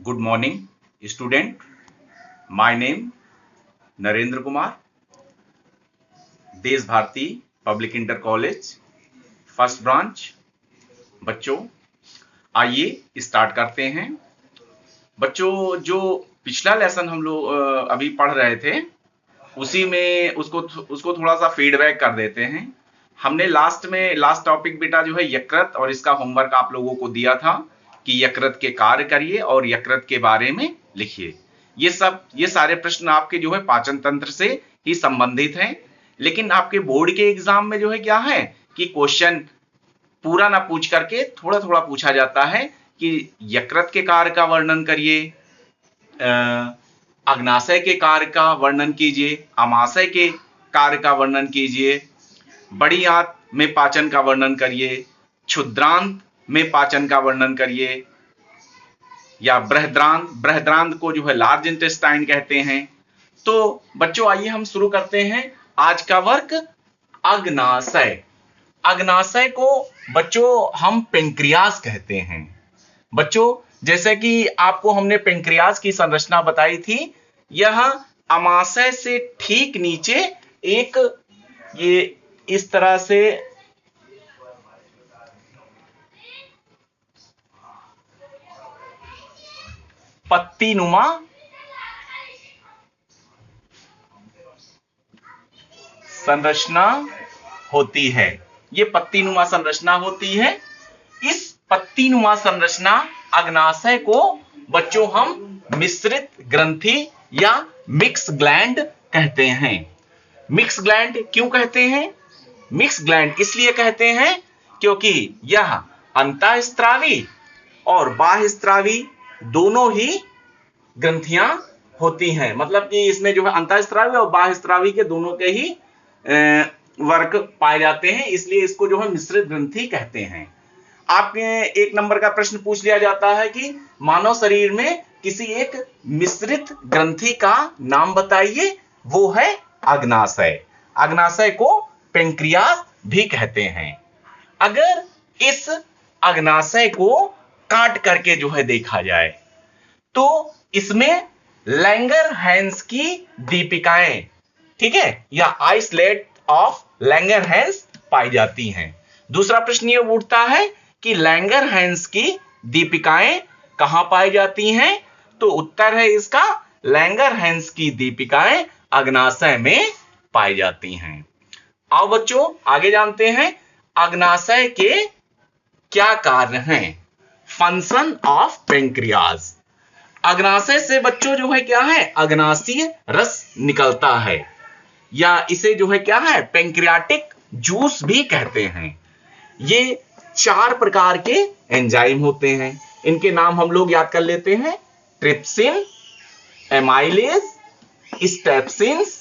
Good morning, student. My name Narendra Kumar, Desh Bharati public inter college first branch. बच्चों आइए start करते हैं। बच्चों जो पिछला लेसन हम लोग अभी पढ़ रहे थे उसी में उसको थोड़ा सा फीडबैक कर देते हैं। हमने लास्ट टॉपिक बेटा जो है यकृत और इसका होमवर्क आप लोगों को दिया था कि यकृत के कार्य करिए और यकृत के बारे में लिखिए। ये सारे प्रश्न आपके जो है पाचन तंत्र से ही संबंधित हैं, लेकिन आपके बोर्ड के एग्जाम में जो है क्या है कि क्वेश्चन पूरा ना पूछ करके थोड़ा थोड़ा पूछा जाता है कि यकृत के कार्य का वर्णन करिए, अग्नाशय के कार्य का वर्णन कीजिए, आमाशय के कार्य का वर्णन कीजिए, बड़ी आंत में पाचन का वर्णन करिए, क्षुद्रांत में पाचन का वर्णन करिए, या बृहद्रांत को जो है लार्ज इंटेस्टाइन कहते हैं। तो बच्चों आइए हम शुरू करते हैं आज का वर्क। अग्नाशय। अग्नाशय को बच्चों हम पेंक्रियास कहते हैं। बच्चों जैसे कि आपको हमने पेंक्रियास की संरचना बताई थी, यह अमाशय से ठीक नीचे एक ये इस तरह से पत्तीनुमा संरचना होती है। ये पत्तीनुमा संरचना होती है। इस पत्तीनुमा संरचना अग्नाशय को बच्चों हम मिश्रित ग्रंथि या मिक्स ग्लैंड कहते हैं। मिक्स ग्लैंड क्यों कहते हैं? मिक्स ग्लैंड इसलिए कहते हैं क्योंकि यह अंतःस्रावी और बाह्यस्रावी दोनों ही ग्रंथियां होती हैं। मतलब कि इसमें जो है अंतःस्रावी और बाह्यस्रावी के दोनों के ही वर्ग पाए जाते हैं, इसलिए इसको जो है मिश्रित ग्रंथि कहते हैं। आपके एक नंबर का प्रश्न पूछ लिया जाता है कि मानव शरीर में किसी एक मिश्रित ग्रंथि का नाम बताइए, वो है अग्नाशय। अग्नाशय को पेंक्रियास भी कहते हैं। अगर इस अग्नाशय को काट करके जो है देखा जाए तो इसमें लैंगरहैंस की दीपिकाएं, ठीक है, या आइसलेट ऑफ लैंगरहैंस पाई जाती हैं। दूसरा प्रश्न ये उठता है कि लैंगरहैंस की दीपिकाएं कहां पाई जाती हैं? तो उत्तर है इसका लैंगरहैंस की दीपिकाएं अग्नाशय में पाई जाती हैं। आओ बच्चों आगे जानते हैं अग्नाशय के क्या कार्य हैं। Function of pancreas. अग्नाशय से बच्चों जो है क्या है, अग्नाशयी रस निकलता है, या इसे जो है क्या है, पेंक्रियाटिक जूस भी कहते हैं। ये 4 प्रकार के एंजाइम होते हैं। इनके नाम हम लोग याद कर लेते हैं, ट्रिप्सिन, एमाइलेज, स्टेप्सिन्स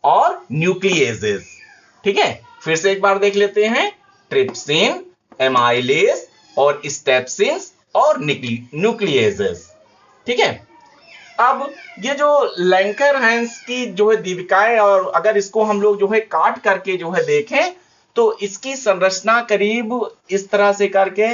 और न्यूक्लिएजेस। ठीक है, फिर से एक बार देख लेते हैं, ट्रिप्सिन, एमाइलेज और स्टेप्सिन्स और न्यूक्लिएजेस। ठीक है, अब ये जो लैंगरहैंस की जो है दीपिकाएं, और अगर इसको हम लोग जो है काट करके जो है देखें तो इसकी संरचना करीब इस तरह से करके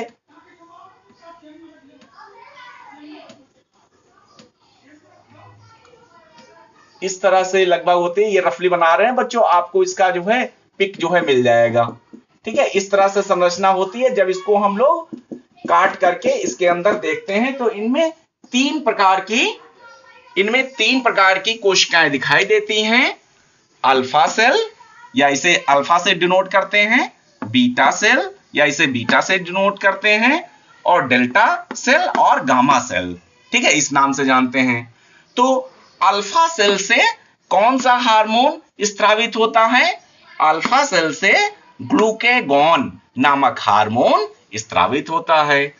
इस तरह से लगभग होती है। ये रफली बना रहे हैं बच्चों, आपको इसका जो है पिक जो है मिल जाएगा। ठीक है, इस तरह से संरचना होती है। जब इसको हम लोग काट करके इसके अंदर देखते हैं तो इनमें 3 प्रकार की कोशिकाएं दिखाई देती हैं। अल्फा सेल, या इसे अल्फा से डिनोट करते हैं, बीटा सेल, या इसे बीटा से डिनोट करते हैं, और डेल्टा सेल और गामा सेल। ठीक है, इस नाम से जानते हैं। तो अल्फा सेल से कौन सा हार्मोन स्रावित होता है? अल्फा सेल से ग्लूकेगॉन नामक हार्मोन स्रावित होता है।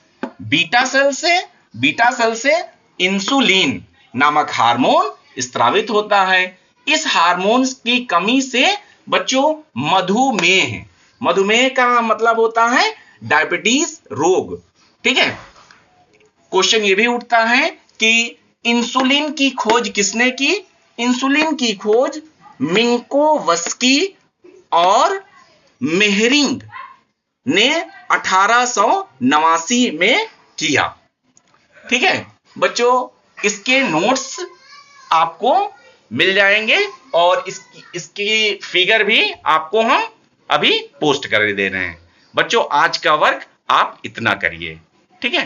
बीटा सेल से इंसुलिन नामक हार्मोन स्रावित होता है। इस हार्मोन की कमी से बच्चों मधुमेह का मतलब होता है डायबिटीज रोग। ठीक है, क्वेश्चन ये भी उठता है कि इंसुलिन की खोज किसने की? इंसुलिन की खोज मिन्कोवस्की और मेहरिंग ने 1889 में किया। ठीक है, बच्चों इसके नोट्स आपको मिल जाएंगे और इसकी फिगर भी आपको हम अभी पोस्ट कर दे रहे हैं। बच्चों आज का वर्क आप इतना करिए।